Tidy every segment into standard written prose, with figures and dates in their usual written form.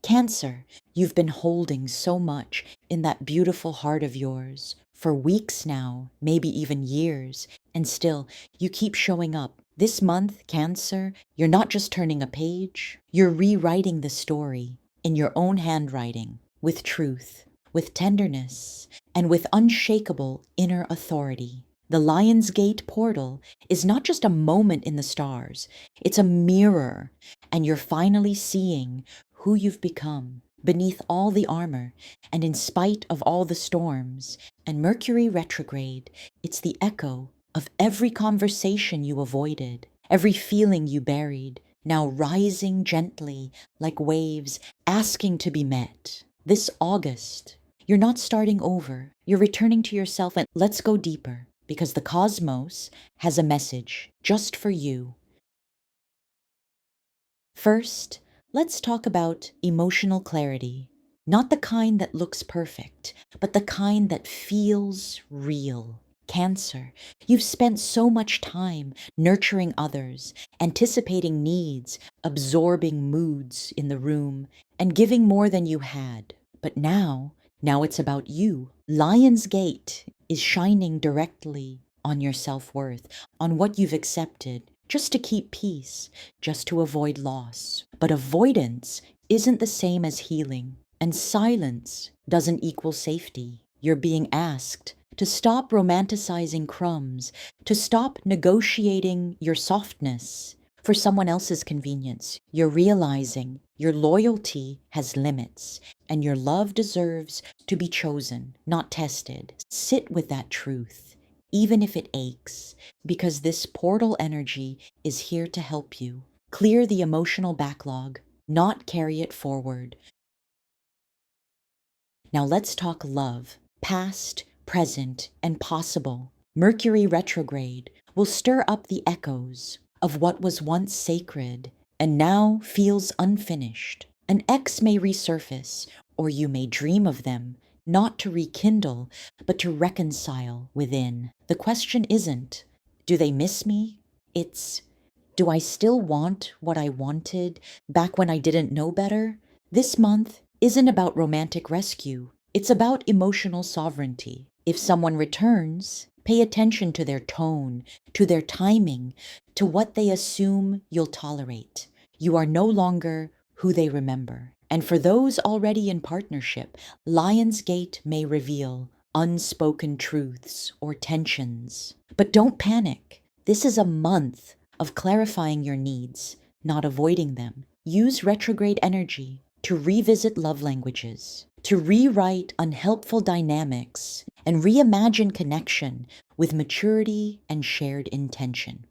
Cancer, you've been holding so much in that beautiful heart of yours for weeks now, maybe even years, and still you keep showing up. This month, Cancer, you're not just turning a page, you're rewriting the story in your own handwriting, with truth, with tenderness, and with unshakable inner authority. The Lion's Gate portal is not just a moment in the stars, it's a mirror, and you're finally seeing who you've become beneath all the armor and in spite of all the storms. And Mercury Retrograde, it's the echo of every conversation you avoided, every feeling you buried, now rising gently like waves asking to be met. This August, you're not starting over, you're returning to yourself, and let's go deeper, because the cosmos has a message just for you. First, let's talk about emotional clarity. Not the kind that looks perfect, but the kind that feels real. Cancer, you've spent so much time nurturing others, anticipating needs, absorbing moods in the room, and giving more than you had. But now it's about you. Lion's Gate is shining directly on your self-worth, on what you've accepted, just to keep peace, just to avoid loss. But avoidance isn't the same as healing, and silence doesn't equal safety. You're being asked to stop romanticizing crumbs, to stop negotiating your softness for someone else's convenience. You're realizing your loyalty has limits, and your love deserves to be chosen, not tested. Sit with that truth, even if it aches, because this portal energy is here to help you clear the emotional backlog, not carry it forward. Now let's talk love, past, present, and possible. Mercury Retrograde will stir up the echoes of what was once sacred and now feels unfinished. An ex may resurface, or you may dream of them, not to rekindle, but to reconcile within. The question isn't, do they miss me? It's, do I still want what I wanted back when I didn't know better? This month isn't about romantic rescue. It's about emotional sovereignty. If someone returns, pay attention to their tone, to their timing, to what they assume you'll tolerate. You are no longer who they remember. And for those already in partnership, Lion's Gate may reveal unspoken truths or tensions. But don't panic. This is a month of clarifying your needs, not avoiding them. Use retrograde energy to revisit love languages, to rewrite unhelpful dynamics, and reimagine connection with maturity and shared intention.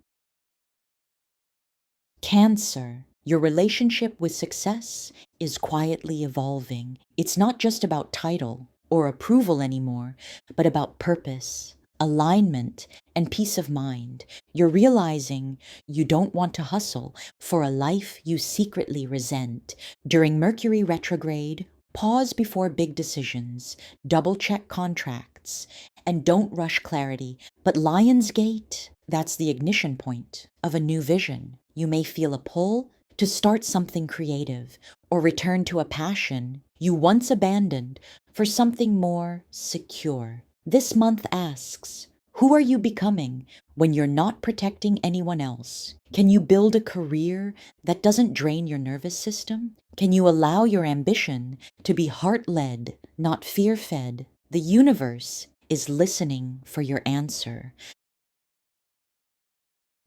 Cancer, your relationship with success is quietly evolving. It's not just about title or approval anymore, but about purpose, alignment, and peace of mind. You're realizing you don't want to hustle for a life you secretly resent. During Mercury Retrograde, pause before big decisions, double-check contracts, and don't rush clarity. But Lion's Gate, that's the ignition point of a new vision. You may feel a pull to start something creative or return to a passion you once abandoned for something more secure. This month asks, who are you becoming when you're not protecting anyone else? Can you build a career that doesn't drain your nervous system? Can you allow your ambition to be heart-led, not fear-fed? The universe is listening for your answer.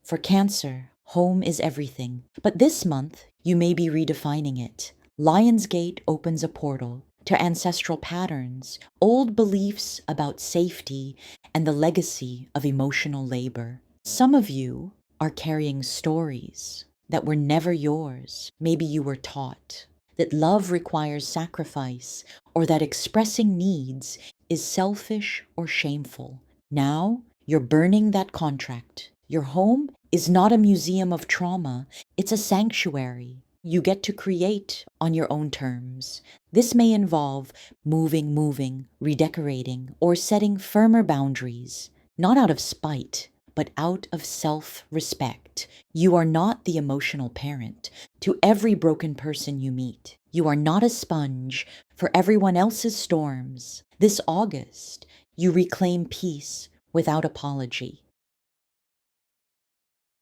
For Cancer, home is everything. But this month, you may be redefining it. Lion's Gate opens a portal to ancestral patterns, old beliefs about safety, and the legacy of emotional labor. Some of you are carrying stories that were never yours. Maybe you were taught that love requires sacrifice, or that expressing needs is selfish or shameful. Now, you're burning that contract. Your home is not a museum of trauma, it's a sanctuary. You get to create on your own terms. This may involve moving, redecorating, or setting firmer boundaries, not out of spite, but out of self-respect. You are not the emotional parent to every broken person you meet. You are not a sponge for everyone else's storms. This August, you reclaim peace without apology.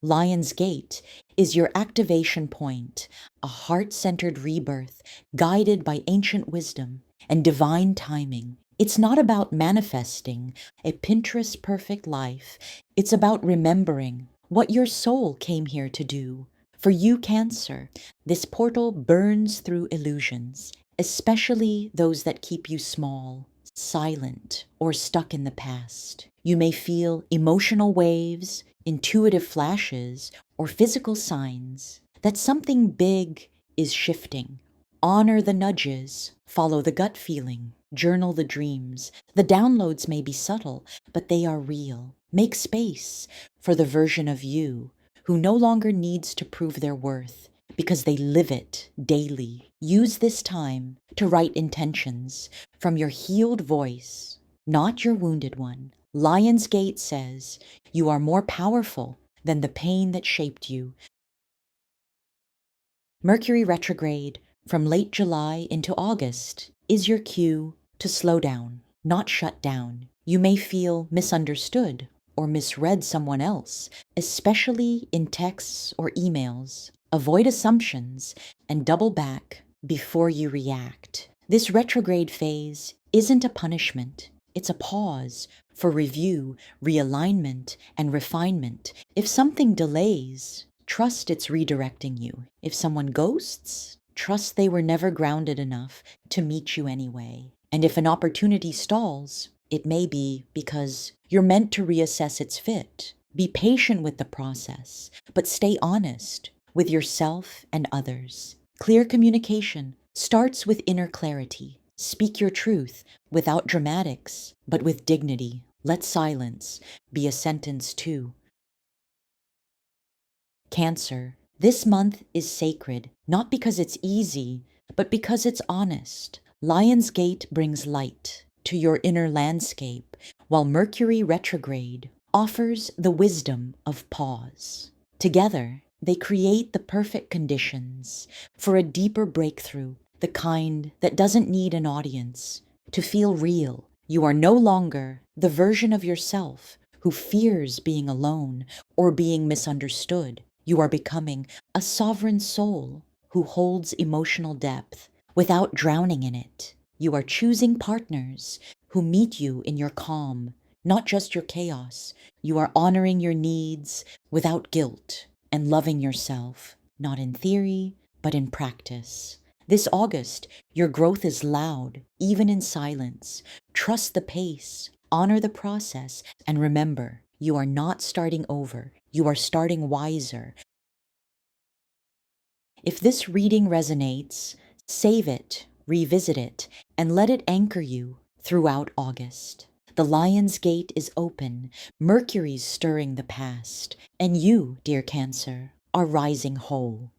Lion's Gate is your activation point, a heart-centered rebirth guided by ancient wisdom and divine timing. It's not about manifesting a Pinterest-perfect life. It's about remembering what your soul came here to do. For you, Cancer, this portal burns through illusions, especially those that keep you small, silent, or stuck in the past. You may feel emotional waves, intuitive flashes, or physical signs that something big is shifting. Honor the nudges, follow the gut feeling, journal the dreams. The downloads may be subtle, but they are real. Make space for the version of you who no longer needs to prove their worth because they live it daily. Use this time to write intentions from your healed voice, not your wounded one. Lion's Gate says you are more powerful than the pain that shaped you. Mercury retrograde from late July into August is your cue to slow down, not shut down. You may feel misunderstood or misread someone else, especially in texts or emails. Avoid assumptions and double back before you react. This retrograde phase isn't a punishment. It's a pause for review, realignment, and refinement. If something delays, trust it's redirecting you. If someone ghosts, trust they were never grounded enough to meet you anyway. And if an opportunity stalls, it may be because you're meant to reassess its fit. Be patient with the process, but stay honest with yourself and others. Clear communication starts with inner clarity. Speak your truth without dramatics, but with dignity. Let silence be a sentence too. Cancer, this month is sacred, not because it's easy, but because it's honest. Lion's Gate brings light to your inner landscape, while Mercury retrograde offers the wisdom of pause. Together, they create the perfect conditions for a deeper breakthrough, the kind that doesn't need an audience to feel real. You are no longer the version of yourself who fears being alone or being misunderstood. You are becoming a sovereign soul who holds emotional depth without drowning in it. You are choosing partners who meet you in your calm, not just your chaos. You are honoring your needs without guilt and loving yourself, not in theory, but in practice. This August, your growth is loud, even in silence. Trust the pace, honor the process, and remember, you are not starting over. You are starting wiser. If this reading resonates, save it, revisit it, and let it anchor you throughout August. The Lion's Gate is open, Mercury's stirring the past, and you, dear Cancer, are rising whole.